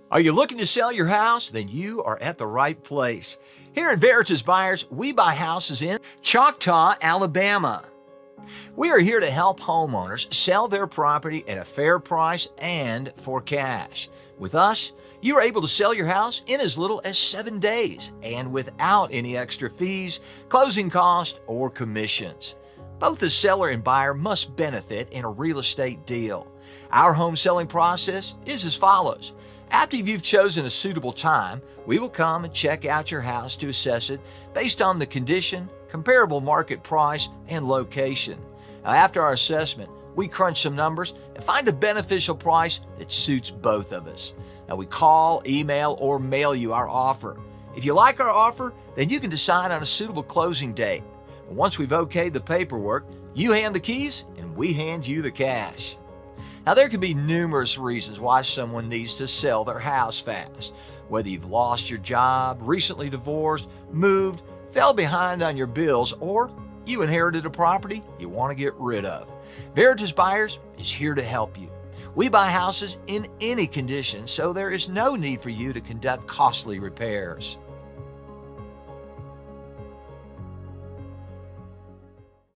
Are you looking to sell your house? Then you are at the right place. Here at Veritas Buyers, we buy houses in Choctaw, Alabama. We are here to help homeowners sell their property at a fair price and for cash. With us, you are able to sell your house in as little as 7 days and without any extra fees, closing costs, or commissions. Both the seller and buyer must benefit in a real estate deal. Our home selling process is as follows. After you've chosen a suitable time, we will come and check out your house to assess it based on the condition, comparable market price, and location. Now, after our assessment, we crunch some numbers and find a beneficial price that suits both of us. Now, we call, email, or mail you our offer. If you like our offer, then you can decide on a suitable closing date. Once we've okayed the paperwork, you hand the keys and we hand you the cash. Now, there can be numerous reasons why someone needs to sell their house fast. Whether you've lost your job, recently divorced, moved, fell behind on your bills, or you inherited a property you want to get rid of. Veritas Buyers is here to help you. We buy houses in any condition, so there is no need for you to conduct costly repairs.